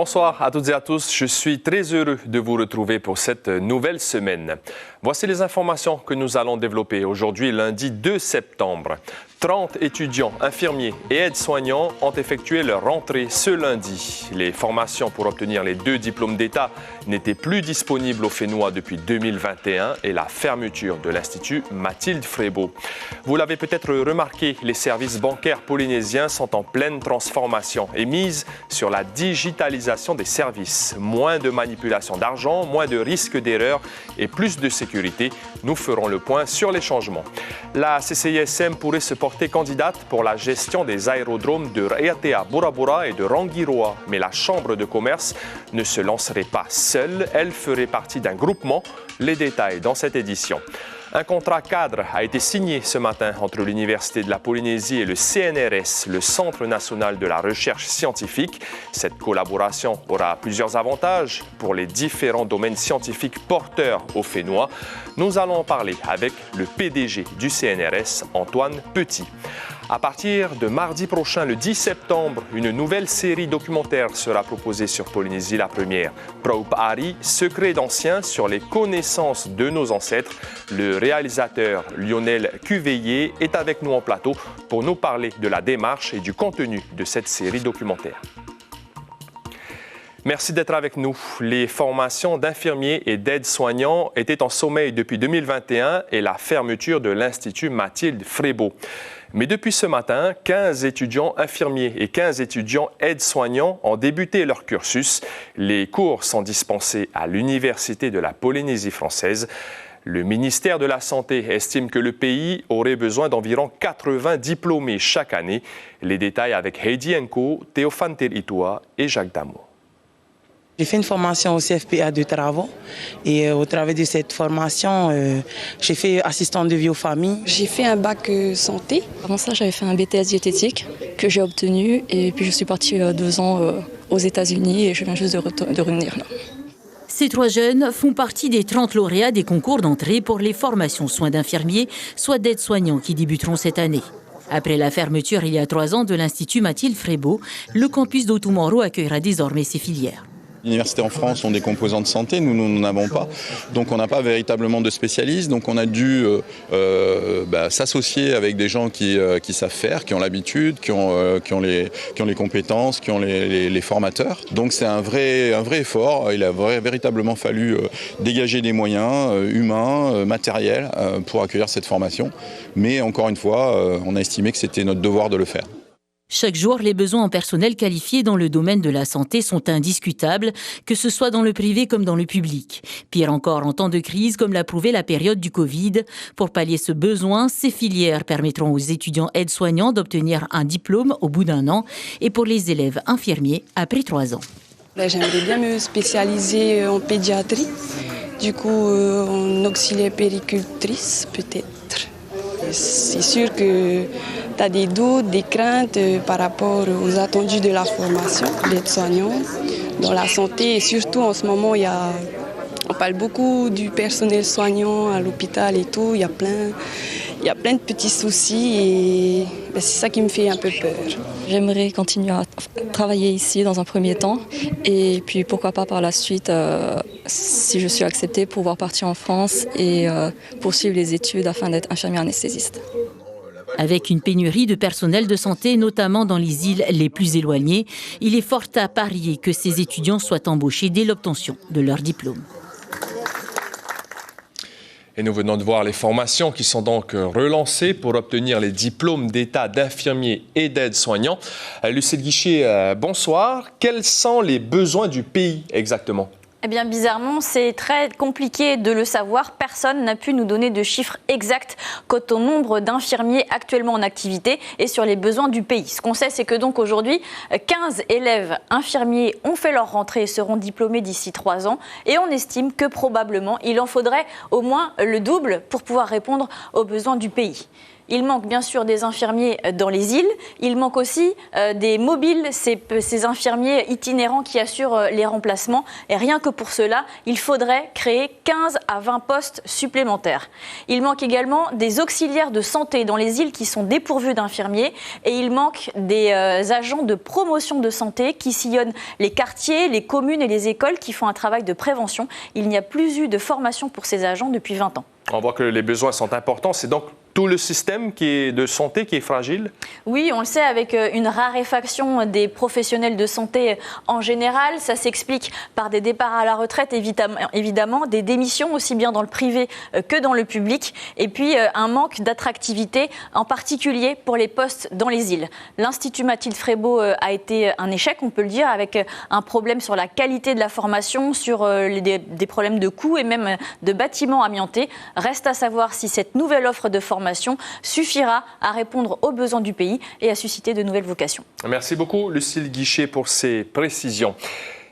Bonsoir à toutes et à tous, je suis très heureux de vous retrouver pour cette nouvelle semaine. Voici les informations que nous allons développer aujourd'hui, lundi 2 septembre. 30 étudiants, infirmiers et aides-soignants ont effectué leur rentrée ce lundi. Les formations pour obtenir les 2 diplômes d'État n'étaient plus disponibles au Fénois depuis 2021 et la fermeture de l'Institut Mathilde Frébeau. Vous l'avez peut-être remarqué, les services bancaires polynésiens sont en pleine transformation et misent sur la digitalisation des services. Moins de manipulation d'argent, moins de risques d'erreur et plus de sécurité. Nous ferons le point sur les changements. La CCISM pourrait se porter candidate pour la gestion des aérodromes de Raiatea Burabura et de Rangiroa. Mais la Chambre de commerce ne se lancerait pas seule, elle ferait partie d'un groupement. Les détails dans cette édition. Un contrat cadre a été signé ce matin entre l'Université de la Polynésie et le CNRS, le Centre national de la recherche scientifique. Cette collaboration aura plusieurs avantages pour les différents domaines scientifiques porteurs au Fénois. Nous allons en parler avec le PDG du CNRS, Antoine Petit. À partir de mardi prochain, le 10 septembre, une nouvelle série documentaire sera proposée sur Polynésie la première. Praup Ari, secret d'anciens sur les connaissances de nos ancêtres. Le réalisateur Lionel Cuveillé est avec nous en plateau pour nous parler de la démarche et du contenu de cette série documentaire. Merci d'être avec nous. Les formations d'infirmiers et d'aides-soignants étaient en sommeil depuis 2021 et la fermeture de l'Institut Mathilde Frébeau. Mais depuis ce matin, 15 étudiants infirmiers et 15 étudiants aides-soignants ont débuté leur cursus. Les cours sont dispensés à l'Université de la Polynésie française. Le ministère de la Santé estime que le pays aurait besoin d'environ 80 diplômés chaque année. Les détails avec Heidi Enko, Théophane Teritua et Jacques Damour. J'ai fait une formation au CFPA de travaux et au travers de cette formation, j'ai fait assistante de vie aux familles. J'ai fait un bac santé. Avant ça, j'avais fait un BTS diététique que j'ai obtenu et puis je suis partie 2 ans aux États-Unis et je viens juste de revenir là. Ces 3 jeunes font partie des 30 lauréats des concours d'entrée pour les formations soins d'infirmiers, soit d'aides-soignants qui débuteront cette année. Après la fermeture il y a 3 ans de l'Institut Mathilde Frébeau, le campus d'Otumoro accueillera désormais ces filières. Les universités en France ont des composants de santé, nous n'en avons pas. Donc on n'a pas véritablement de spécialistes. Donc on a dû s'associer avec des gens qui savent faire, qui ont l'habitude, qui ont les compétences, qui ont les formateurs. Donc c'est un vrai effort. Il a véritablement fallu dégager des moyens humains, matériels pour accueillir cette formation. Mais encore une fois, on a estimé que c'était notre devoir de le faire. Chaque jour, les besoins en personnel qualifié dans le domaine de la santé sont indiscutables, que ce soit dans le privé comme dans le public. Pire encore, en temps de crise, comme l'a prouvé la période du Covid. Pour pallier ce besoin, ces filières permettront aux étudiants aides-soignants d'obtenir un diplôme au bout d'1 an et pour les élèves infirmiers après 3 ans. J'aimerais bien me spécialiser en pédiatrie, du coup en auxiliaire péricultrice peut-être. C'est sûr que tu as des doutes, des craintes par rapport aux attendus de la formation d'aide-soignant dans la santé. Et surtout en ce moment, on parle beaucoup du personnel soignant à l'hôpital et tout. Il y a plein de petits soucis et c'est ça qui me fait un peu peur. J'aimerais continuer à travailler ici dans un premier temps et puis pourquoi pas par la suite, si je suis acceptée, pouvoir partir en France et poursuivre les études afin d'être infirmière anesthésiste. Avec une pénurie de personnel de santé, notamment dans les îles les plus éloignées, il est fort à parier que ces étudiants soient embauchés dès l'obtention de leur diplôme. Et nous venons de voir les formations qui sont donc relancées pour obtenir les diplômes d'État d'infirmiers et d'aides-soignants. Lucille Guichet, bonsoir. Quels sont les besoins du pays exactement ? Eh bien, bizarrement, c'est très compliqué de le savoir. Personne n'a pu nous donner de chiffres exacts quant au nombre d'infirmiers actuellement en activité et sur les besoins du pays. Ce qu'on sait, c'est que donc aujourd'hui, 15 élèves infirmiers ont fait leur rentrée et seront diplômés d'ici 3 ans. Et on estime que probablement, il en faudrait au moins le double pour pouvoir répondre aux besoins du pays. Il manque bien sûr des infirmiers dans les îles. Il manque aussi des mobiles, ces infirmiers itinérants qui assurent les remplacements. Et rien que pour cela, il faudrait créer 15 à 20 postes supplémentaires. Il manque également des auxiliaires de santé dans les îles qui sont dépourvus d'infirmiers. Et il manque des agents de promotion de santé qui sillonnent les quartiers, les communes et les écoles qui font un travail de prévention. Il n'y a plus eu de formation pour ces agents depuis 20 ans. On voit que les besoins sont importants. C'est donc tout le système de santé qui est fragile? Oui, on le sait, avec une raréfaction des professionnels de santé en général. Ça s'explique par des départs à la retraite, évidemment, des démissions aussi bien dans le privé que dans le public, et puis un manque d'attractivité, en particulier pour les postes dans les îles. L'Institut Mathilde Frébault a été un échec, on peut le dire, avec un problème sur la qualité de la formation, sur des problèmes de coûts et même de bâtiments amiantés. Reste à savoir si cette nouvelle offre de formation suffira à répondre aux besoins du pays et à susciter de nouvelles vocations. Merci beaucoup, Lucille Guichet, pour ces précisions.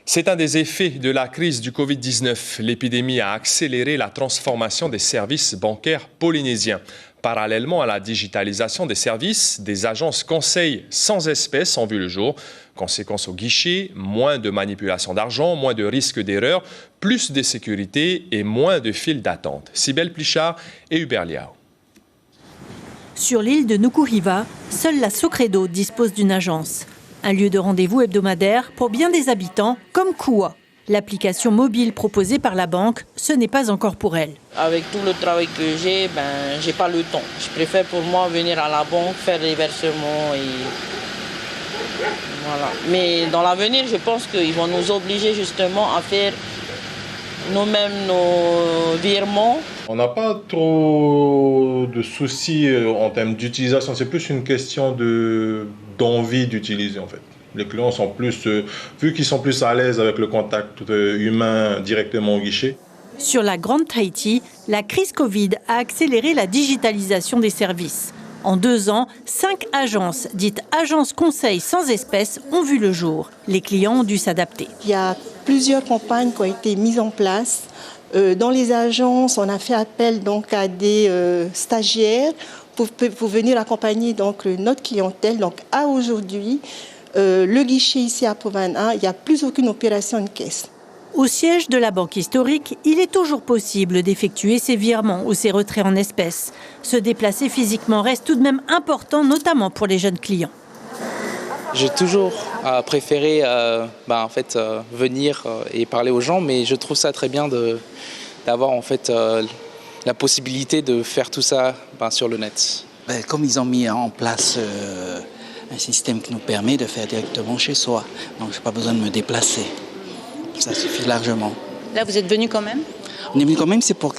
C'est un des effets de la crise du Covid-19. L'épidémie a accéléré la transformation des services bancaires polynésiens. Parallèlement à la digitalisation des services, des agences conseils sans espèces ont vu le jour. Conséquence au guichet, moins de manipulation d'argent, moins de risques d'erreur, plus de sécurité et moins de files d'attente. Cybèle Plichard et Hubert Liao. Sur l'île de Nukuhiva, seule la Socredo dispose d'une agence. Un lieu de rendez-vous hebdomadaire pour bien des habitants, comme Kua. L'application mobile proposée par la banque, ce n'est pas encore pour elle. Avec tout le travail que j'ai pas le temps. Je préfère pour moi venir à la banque, faire les versements et voilà. Mais dans l'avenir, je pense qu'ils vont nous obliger justement à faire nous-mêmes nos virements. On n'a pas trop de soucis en termes d'utilisation, c'est plus une question d'envie d'utiliser en fait. Les clients sont plus, vu qu'ils sont plus à l'aise avec le contact humain directement au guichet. Sur la Grande Tahiti, la crise Covid a accéléré la digitalisation des services. En 2 ans, 5 agences, dites agences conseils sans espèces, ont vu le jour. Les clients ont dû s'adapter. Il y a plusieurs campagnes qui ont été mises en place. Dans les agences, on a fait appel donc à des stagiaires pour venir accompagner donc notre clientèle. Donc à aujourd'hui, le guichet ici à Povana, il n'y a plus aucune opération de caisse. Au siège de la banque historique, il est toujours possible d'effectuer ses virements ou ses retraits en espèces. Se déplacer physiquement reste tout de même important, notamment pour les jeunes clients. J'ai toujours préféré venir et parler aux gens, mais je trouve ça très bien d'avoir en fait la possibilité de faire tout ça sur le net. Comme ils ont mis en place un système qui nous permet de faire directement chez soi, donc je n'ai pas besoin de me déplacer. Ça suffit largement. Là, vous êtes venu quand même ? On est venu quand même, c'est pour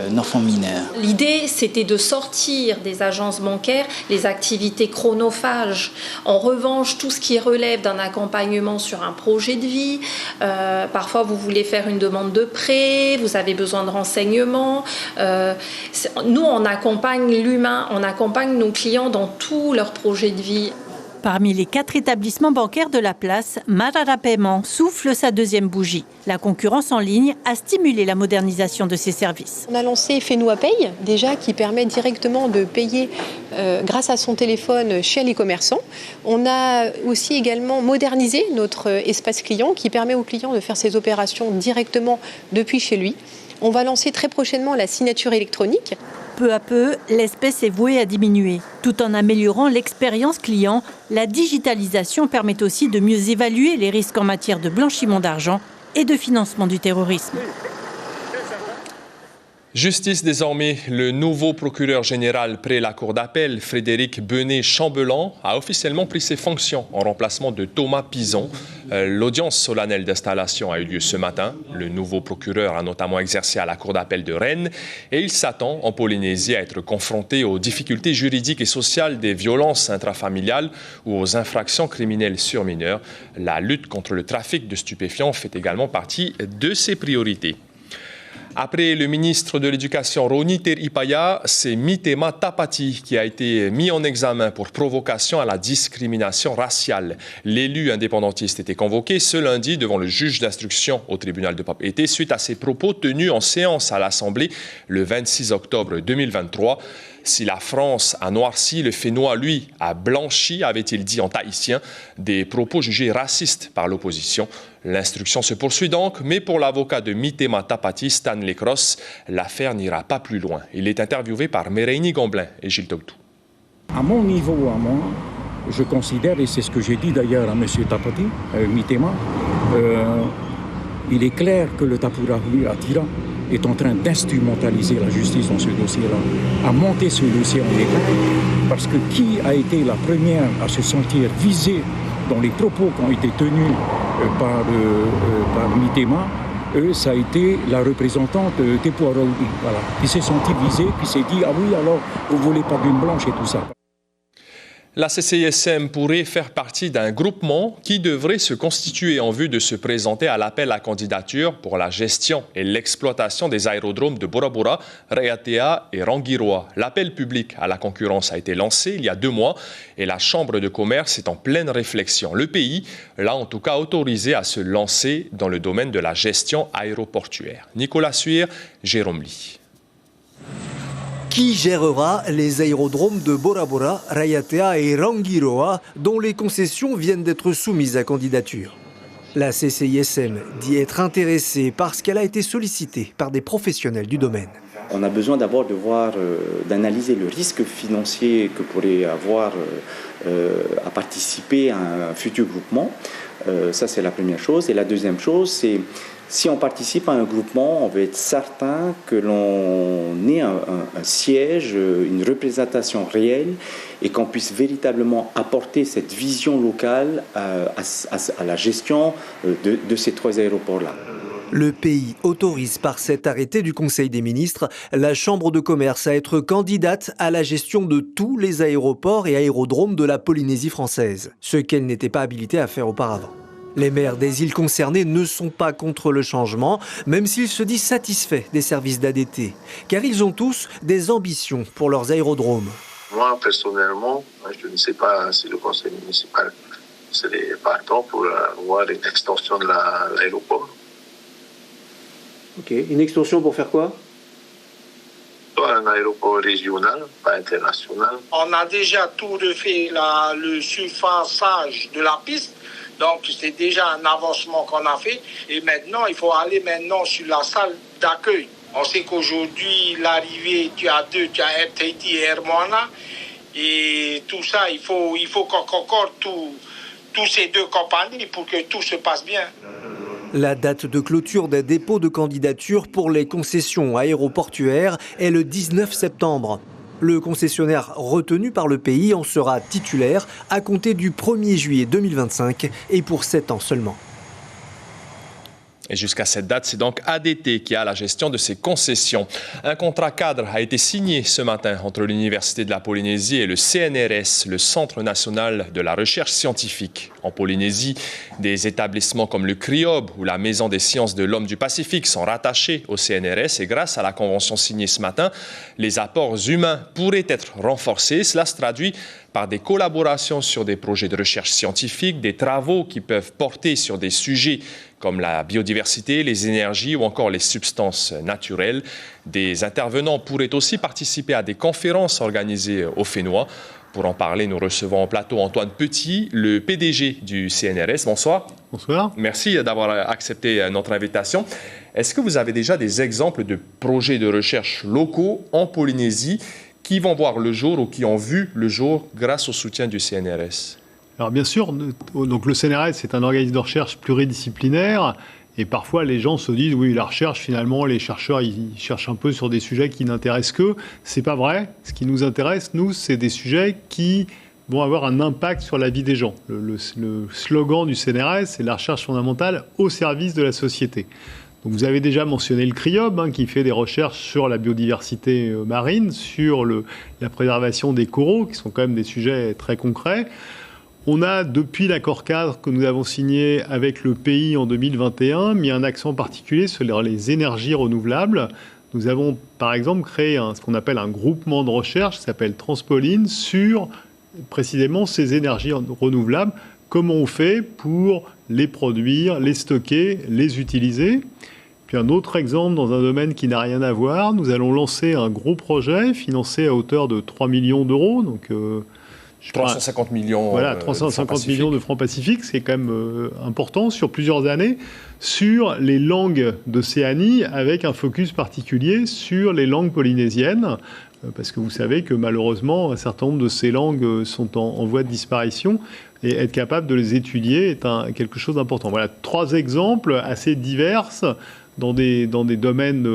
nos fonds mineurs. L'idée, c'était de sortir des agences bancaires les activités chronophages. En revanche, tout ce qui relève d'un accompagnement sur un projet de vie, parfois vous voulez faire une demande de prêt, vous avez besoin de renseignements. Nous, on accompagne l'humain, on accompagne nos clients dans tous leurs projets de vie. Parmi les 4 établissements bancaires de la place, Marara Paiement souffle sa 2e bougie. La concurrence en ligne a stimulé la modernisation de ses services. On a lancé Fenua Pay, déjà, qui permet directement de payer grâce à son téléphone chez les commerçants. On a aussi également modernisé notre espace client qui permet aux clients de faire ses opérations directement depuis chez lui. On va lancer très prochainement la signature électronique. Peu à peu, l'espèce est vouée à diminuer. Tout en améliorant l'expérience client, la digitalisation permet aussi de mieux évaluer les risques en matière de blanchiment d'argent et de financement du terrorisme. Justice désormais, le nouveau procureur général près la cour d'appel, Frédéric Benet-Chambelan, a officiellement pris ses fonctions en remplacement de Thomas Pison. L'audience solennelle d'installation a eu lieu ce matin. Le nouveau procureur a notamment exercé à la cour d'appel de Rennes et il s'attend en Polynésie à être confronté aux difficultés juridiques et sociales des violences intrafamiliales ou aux infractions criminelles sur mineurs. La lutte contre le trafic de stupéfiants fait également partie de ses priorités. Après le ministre de l'Éducation Roni Teripaya, c'est Mitema Tapati qui a été mis en examen pour provocation à la discrimination raciale. L'élu indépendantiste était convoqué ce lundi devant le juge d'instruction au tribunal de Papeete suite à ses propos tenus en séance à l'Assemblée le 26 octobre 2023. Si la France a noirci, le Fénois, lui, a blanchi, avait-il dit en tahitien, des propos jugés racistes par l'opposition. L'instruction se poursuit donc, mais pour l'avocat de Mitema Tapati, Stanley Cross, l'affaire n'ira pas plus loin. Il est interviewé par Mérénie Gomblin et Gilles Tautou. À mon niveau, je considère, et c'est ce que j'ai dit d'ailleurs à M. Tapati, Mitema, il est clair que le Tapurahi Atira est en train d'instrumentaliser la justice dans ce dossier-là, à monter ce dossier en épingle, parce que qui a été la première à se sentir visée dans les propos qui ont été tenus par Mitema, ça a été la représentante Tepu Araudi, voilà, qui s'est sentie visée, qui s'est dit « Ah oui, alors, vous ne voulez pas d'une blanche et tout ça ». La CCISM pourrait faire partie d'un groupement qui devrait se constituer en vue de se présenter à l'appel à candidature pour la gestion et l'exploitation des aérodromes de Bora Bora, Raiatea et Rangiroa. L'appel public à la concurrence a été lancé il y a 2 mois et la Chambre de commerce est en pleine réflexion. Le pays l'a en tout cas autorisé à se lancer dans le domaine de la gestion aéroportuaire. Nicolas Suir, Jérôme Lee. Qui gérera les aérodromes de Bora Bora, Raiatea et Rangiroa, dont les concessions viennent d'être soumises à candidature? La CCISM dit être intéressée parce qu'elle a été sollicitée par des professionnels du domaine. On a besoin d'abord d'analyser le risque financier que pourrait avoir à participer à un futur groupement. Ça, c'est la première chose. Et la deuxième chose, c'est si on participe à un groupement, on veut être certain que l'on ait un siège, une représentation réelle et qu'on puisse véritablement apporter cette vision locale à la gestion de ces 3 aéroports-là. Le pays autorise par cet arrêté du Conseil des ministres la Chambre de commerce à être candidate à la gestion de tous les aéroports et aérodromes de la Polynésie française, ce qu'elle n'était pas habilitée à faire auparavant. Les maires des îles concernées ne sont pas contre le changement, même s'ils se disent satisfaits des services d'ADT, car ils ont tous des ambitions pour leurs aérodromes. Moi, personnellement, je ne sais pas si le conseil municipal serait partant pour voir une extension de l'aéroport. Ok, une extension pour faire quoi? Soit un aéroport régional, pas international. On a déjà tout refait, le surfaçage de la piste. Donc, c'est déjà un avancement qu'on a fait. Et maintenant, il faut aller sur la salle d'accueil. On sait qu'aujourd'hui, l'arrivée, tu as Air Tahiti et Air Moana. Et tout ça, il faut qu'on concorde tous ces 2 compagnies pour que tout se passe bien. La date de clôture des dépôts de candidature pour les concessions aéroportuaires est le 19 septembre. Le concessionnaire retenu par le pays en sera titulaire à compter du 1er juillet 2025 et pour 7 ans seulement. Et jusqu'à cette date, c'est donc ADT qui a la gestion de ces concessions. Un contrat cadre a été signé ce matin entre l'Université de la Polynésie et le CNRS, le Centre national de la recherche scientifique. En Polynésie, des établissements comme le CRIOB ou la Maison des sciences de l'homme du Pacifique sont rattachés au CNRS et grâce à la convention signée ce matin, les apports humains pourraient être renforcés. Cela se traduit par des collaborations sur des projets de recherche scientifique, des travaux qui peuvent porter sur des sujets comme la biodiversité, les énergies ou encore les substances naturelles. Des intervenants pourraient aussi participer à des conférences organisées au Fénois. Pour en parler, nous recevons en plateau Antoine Petit, le PDG du CNRS. Bonsoir. Bonsoir. Merci d'avoir accepté notre invitation. Est-ce que vous avez déjà des exemples de projets de recherche locaux en Polynésie qui vont voir le jour ou qui ont vu le jour grâce au soutien du CNRS? Alors bien sûr, donc le CNRS c'est un organisme de recherche pluridisciplinaire et parfois les gens se disent oui la recherche finalement les chercheurs ils cherchent un peu sur des sujets qui n'intéressent qu'eux. C'est pas vrai. Ce qui nous intéresse nous c'est des sujets qui vont avoir un impact sur la vie des gens. Le slogan du CNRS c'est la recherche fondamentale au service de la société. Donc vous avez déjà mentionné le CRIOB qui fait des recherches sur la biodiversité marine, sur la préservation des coraux qui sont quand même des sujets très concrets. On a, depuis l'accord cadre que nous avons signé avec le pays en 2021, mis un accent particulier sur les énergies renouvelables. Nous avons, par exemple, créé ce qu'on appelle un groupement de recherche qui s'appelle Transpoline sur, précisément, ces énergies renouvelables. Comment on fait pour les produire, les stocker, les utiliser. Puis un autre exemple dans un domaine qui n'a rien à voir, nous allons lancer un gros projet financé à hauteur de 3 millions d'euros. Donc, 350 millions. Voilà, 350 millions de francs pacifiques, c'est quand même important sur plusieurs années, sur les langues d'Océanie, avec un focus particulier sur les langues polynésiennes, parce que vous savez que malheureusement, un certain nombre de ces langues sont en voie de disparition, et être capable de les étudier est quelque chose d'important. Voilà 3 exemples assez divers dans des domaines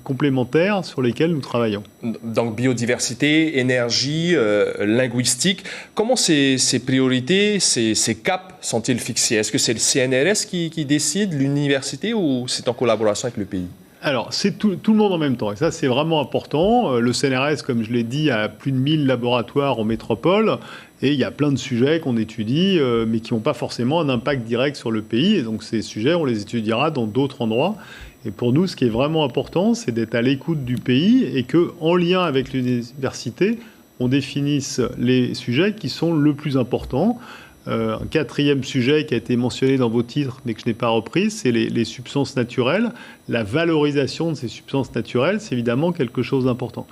complémentaires sur lesquels nous travaillons. Donc biodiversité, énergie, linguistique. Comment ces priorités, ces caps sont-ils fixés? Est-ce que c'est le CNRS qui décide, l'université, ou c'est en collaboration avec le pays? Alors, c'est tout le monde en même temps, et ça, c'est vraiment important. Le CNRS, comme je l'ai dit, a plus de 1000 laboratoires en métropole, et il y a plein de sujets qu'on étudie, mais qui n'ont pas forcément un impact direct sur le pays, et donc ces sujets, on les étudiera dans d'autres endroits. Et pour nous, ce qui est vraiment important, c'est d'être à l'écoute du pays, et qu'en lien avec l'université, on définisse les sujets qui sont le plus importants. Un 4e sujet qui a été mentionné dans vos titres, mais que je n'ai pas repris, c'est les substances naturelles. La valorisation de ces substances naturelles, c'est évidemment quelque chose d'important.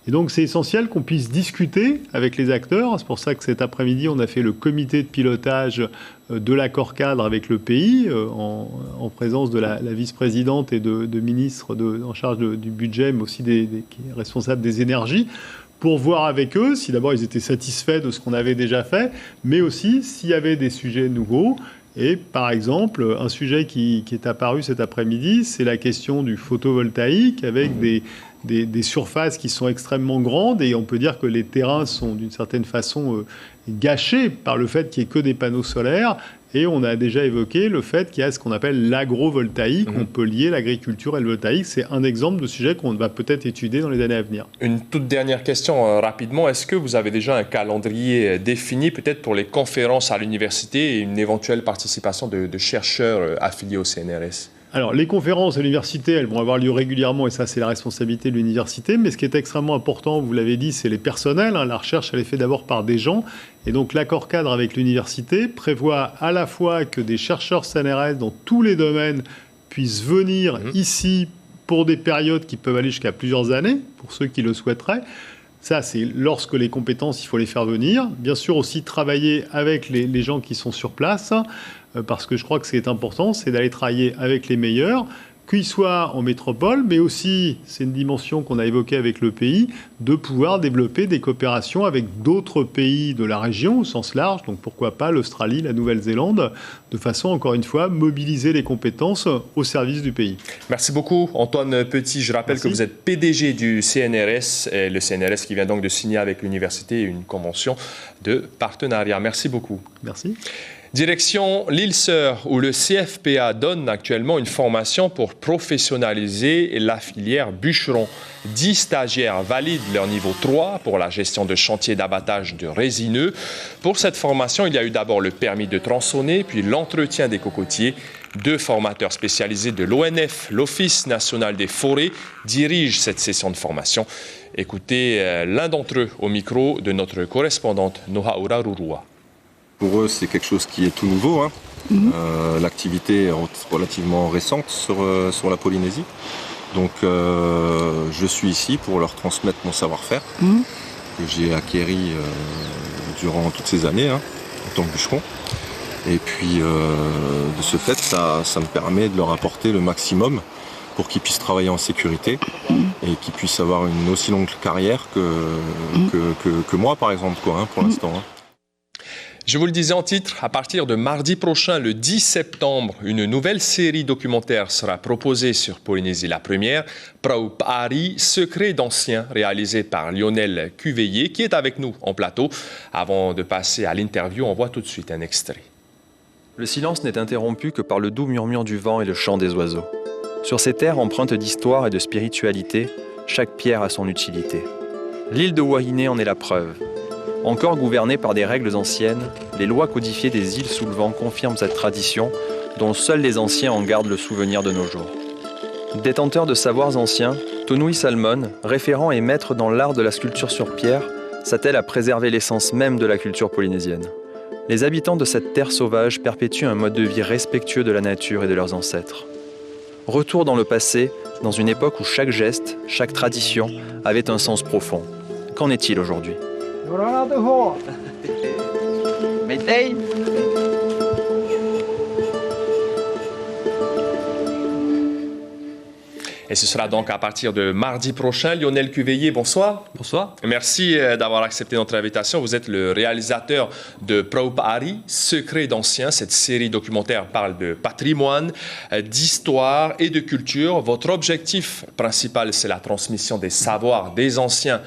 Et donc, c'est essentiel qu'on puisse discuter avec les acteurs. C'est pour ça que cet après-midi, on a fait le comité de pilotage de l'accord cadre avec le pays, en présence de la vice-présidente et de ministres en charge du budget, mais aussi des responsables des énergies, pour voir avec eux si d'abord ils étaient satisfaits de ce qu'on avait déjà fait, mais aussi s'il y avait des sujets nouveaux. Et par exemple, un sujet qui est apparu cet après-midi, c'est la question du photovoltaïque, avec des surfaces qui sont extrêmement grandes, et on peut dire que les terrains sont d'une certaine façon gâchés par le fait qu'il n'y ait que des panneaux solaires. Et on a déjà évoqué le fait qu'il y a ce qu'on appelle l'agrovoltaïque. On peut lier l'agriculture et le voltaïque. C'est un exemple de sujet qu'on va peut-être étudier dans les années à venir. Une toute dernière question rapidement. Est-ce que vous avez déjà un calendrier défini peut-être pour les conférences à l'université et une éventuelle participation de chercheurs affiliés au CNRS? Alors, les conférences à l'université, elles vont avoir lieu régulièrement, et ça, c'est la responsabilité de l'université. Mais ce qui est extrêmement important, vous l'avez dit, c'est les personnels. La recherche, elle est faite d'abord par des gens. Et donc, l'accord cadre avec l'université prévoit à la fois que des chercheurs CNRS dans tous les domaines puissent venir ici pour des périodes qui peuvent aller jusqu'à plusieurs années, pour ceux qui le souhaiteraient. Ça, c'est lorsque les compétences, il faut les faire venir. Bien sûr, aussi travailler avec les gens qui sont sur place, parce que je crois que ce qui est important, c'est d'aller travailler avec les meilleurs, qu'ils soient en métropole, mais aussi, c'est une dimension qu'on a évoquée avec le pays, de pouvoir développer des coopérations avec d'autres pays de la région au sens large, donc pourquoi pas l'Australie, la Nouvelle-Zélande, de façon, encore une fois, mobiliser les compétences au service du pays. Merci beaucoup, Antoine Petit. Je rappelle que vous êtes PDG du CNRS, et le CNRS qui vient donc de signer avec l'université une convention de partenariat. Merci beaucoup. Merci. Direction l'île-Sœur, où le CFPA donne actuellement une formation pour professionnaliser la filière bûcheron. 10 stagiaires valident leur niveau 3 pour la gestion de chantiers d'abattage de résineux. Pour cette formation, il y a eu d'abord le permis de tronçonner, puis l'entretien des cocotiers. 2 formateurs spécialisés de l'ONF, l'Office national des forêts, dirigent cette session de formation. Écoutez l'un d'entre eux au micro de notre correspondante Nohaura Rurua. Pour eux, c'est quelque chose qui est tout nouveau. L'activité est relativement récente sur la Polynésie. Donc, je suis ici pour leur transmettre mon savoir-faire que j'ai acquéri durant toutes ces années en tant que bûcheron. Et puis, de ce fait, ça me permet de leur apporter le maximum pour qu'ils puissent travailler en sécurité et qu'ils puissent avoir une aussi longue carrière que moi, par exemple, pour l'instant. Je vous le disais en titre, à partir de mardi prochain, le 10 septembre, une nouvelle série documentaire sera proposée sur Polynésie la première, Praupari, Secret d'anciens, réalisé par Lionel Cuveillé, qui est avec nous en plateau. Avant de passer à l'interview, on voit tout de suite un extrait. Le silence n'est interrompu que par le doux murmure du vent et le chant des oiseaux. Sur ces terres empreintes d'histoire et de spiritualité, chaque pierre a son utilité. L'île de Wainé en est la preuve. Encore gouvernés par des règles anciennes, les lois codifiées des îles sous le vent confirment cette tradition dont seuls les anciens en gardent le souvenir de nos jours. Détenteur de savoirs anciens, Tonui Salmon, référent et maître dans l'art de la sculpture sur pierre, s'attelle à préserver l'essence même de la culture polynésienne. Les habitants de cette terre sauvage perpétuent un mode de vie respectueux de la nature et de leurs ancêtres. Retour dans le passé, dans une époque où chaque geste, chaque tradition avait un sens profond. Qu'en est-il aujourd'hui ? Et ce sera donc à partir de mardi prochain. Lionel Cuveillé, bonsoir. Bonsoir. Merci d'avoir accepté notre invitation. Vous êtes le réalisateur de Praupari, Secrets d'anciens. Cette série documentaire parle de patrimoine, d'histoire et de culture. Votre objectif principal, c'est la transmission des savoirs des anciens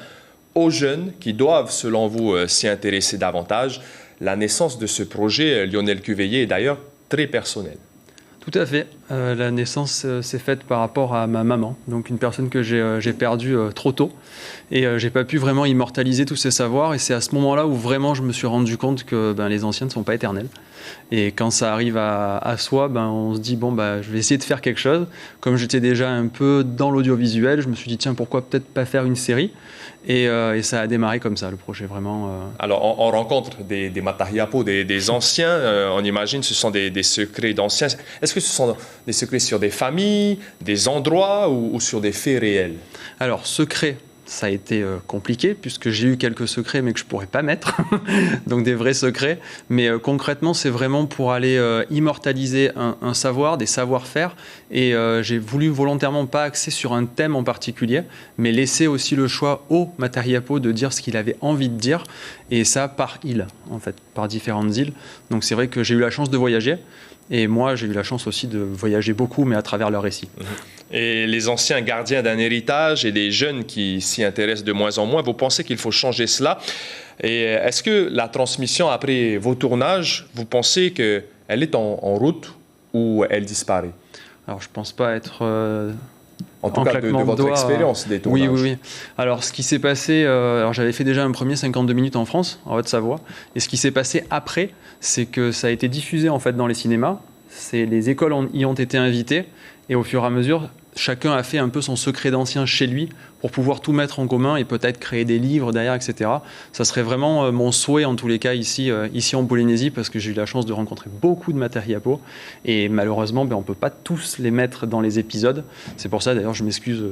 aux jeunes qui doivent, selon vous, s'y intéresser davantage. La naissance de ce projet, Lionel Cuveillé, est d'ailleurs très personnelle. Tout à fait. La naissance s'est faite par rapport à ma maman, donc une personne que j'ai perdue trop tôt. Et j'ai pas pu vraiment immortaliser tous ces savoirs. Et c'est à ce moment-là où vraiment je me suis rendu compte que les anciens ne sont pas éternels. Et quand ça arrive à soi, on se dit, je vais essayer de faire quelque chose. Comme j'étais déjà un peu dans l'audiovisuel, je me suis dit, tiens, pourquoi peut-être pas faire une série ? Et ça a démarré comme ça, le projet, vraiment. Alors, on rencontre des matariapos, des anciens. On imagine ce sont des secrets d'anciens. Est-ce que ce sont des secrets sur des familles, des endroits ou sur des faits réels? Alors, secrets, ça a été compliqué puisque j'ai eu quelques secrets mais que je ne pourrais pas mettre, donc des vrais secrets. Mais concrètement, c'est vraiment pour aller immortaliser un savoir, des savoir-faire. Et j'ai voulu volontairement pas axer sur un thème en particulier, mais laisser aussi le choix au matariapo de dire ce qu'il avait envie de dire. Et ça par île, en fait, par différentes îles. Donc c'est vrai que j'ai eu la chance de voyager. Et moi, j'ai eu la chance aussi de voyager beaucoup, mais à travers leurs récits. Et les anciens gardiens d'un héritage et les jeunes qui s'y intéressent de moins en moins, vous pensez qu'il faut changer cela? Et est-ce que la transmission après vos tournages, vous pensez qu'elle est en route ou elle disparaît? Alors, je ne pense pas être... En tout cas, de votre expérience des tournages. Oui. Alors, ce qui s'est passé... alors, j'avais fait déjà un premier 52 minutes en France, en Haute-Savoie. Et ce qui s'est passé après, c'est que ça a été diffusé, en fait, dans les cinémas. Les écoles y ont été invitées. Et au fur et à mesure, chacun a fait un peu son secret d'ancien chez lui pour pouvoir tout mettre en commun et peut-être créer des livres derrière, etc. Ça serait vraiment mon souhait, en tous les cas, ici en Polynésie, parce que j'ai eu la chance de rencontrer beaucoup de matariapos. Et malheureusement, on ne peut pas tous les mettre dans les épisodes. C'est pour ça, d'ailleurs, je m'excuse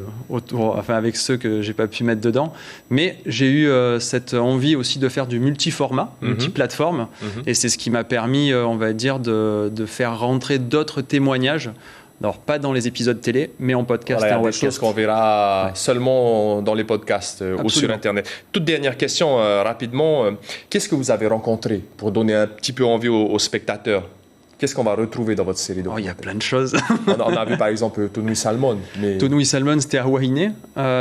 avec ceux que je n'ai pas pu mettre dedans. Mais j'ai eu cette envie aussi de faire du multiformat, multiplateforme. Et c'est ce qui m'a permis, on va dire, de faire rentrer d'autres témoignages. Alors, pas dans les épisodes télé, mais en podcast. Voilà, il y a des choses qu'on verra seulement dans les podcasts ou sur Internet. Toute dernière question, rapidement. Qu'est-ce que vous avez rencontré pour donner un petit peu envie aux spectateurs? Qu'est-ce qu'on va retrouver dans votre série? Il y a plein de choses. on a vu par exemple Tonui Salmon. Tonui Salmon, c'était à Wahine.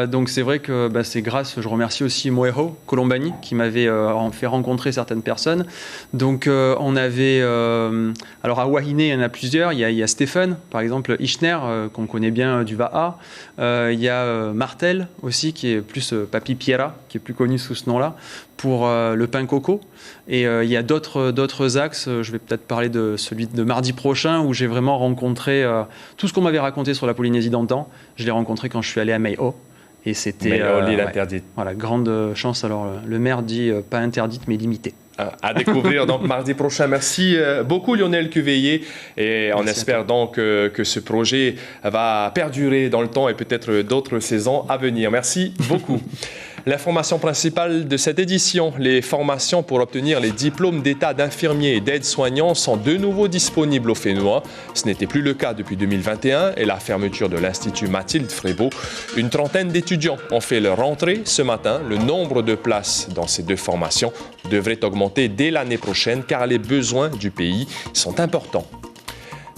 Donc c'est vrai que c'est grâce, je remercie aussi Moeho Colombani qui m'avait fait rencontrer certaines personnes. Donc on avait... alors à Wahine, il y en a plusieurs. Il y a Stéphane, par exemple, Ichner, qu'on connaît bien du Va'a. Il y a Martel aussi, qui est plus Papi Piera, qui est plus connu sous ce nom-là, pour le pain coco. Et il y a d'autres axes. Je vais peut-être parler de celui de mardi prochain, où j'ai vraiment rencontré tout ce qu'on m'avait raconté sur la Polynésie d'antan. Je l'ai rencontré quand je suis allé à Mei'o. Et c'était l'île interdite. Voilà, grande chance. Alors le maire dit pas interdite, mais limitée. À découvrir donc mardi prochain. Merci beaucoup Lionel Cuveillé. Et on espère donc que ce projet va perdurer dans le temps et peut-être d'autres saisons à venir. Merci beaucoup. L'information principale de cette édition, les formations pour obtenir les diplômes d'état d'infirmier et d'aide-soignant sont de nouveau disponibles au Fénois. Ce n'était plus le cas depuis 2021 et la fermeture de l'Institut Mathilde Frébeau. Une trentaine d'étudiants ont fait leur entrée ce matin. Le nombre de places dans ces deux formations devrait augmenter dès l'année prochaine car les besoins du pays sont importants.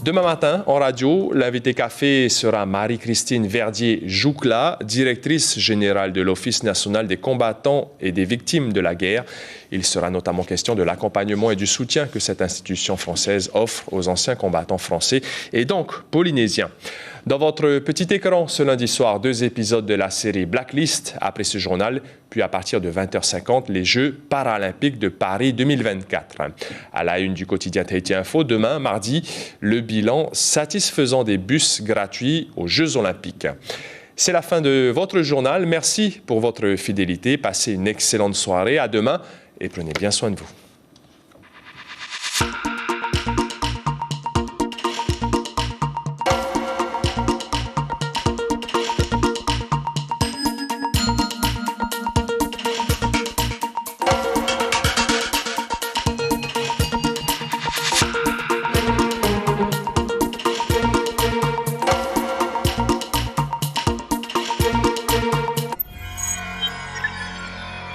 Demain matin, en radio, l'invité café sera Marie-Christine Verdier-Joucla, directrice générale de l'Office national des combattants et des victimes de la guerre. Il sera notamment question de l'accompagnement et du soutien que cette institution française offre aux anciens combattants français et donc polynésiens. Dans votre petit écran, ce lundi soir, 2 épisodes de la série Blacklist après ce journal, puis à partir de 20h50, les Jeux paralympiques de Paris 2024. À la une du quotidien Tahiti Info, demain, mardi, le bilan satisfaisant des bus gratuits aux Jeux olympiques. C'est la fin de votre journal. Merci pour votre fidélité. Passez une excellente soirée. À demain et prenez bien soin de vous.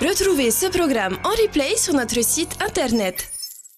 Retrouvez ce programme en replay sur notre site internet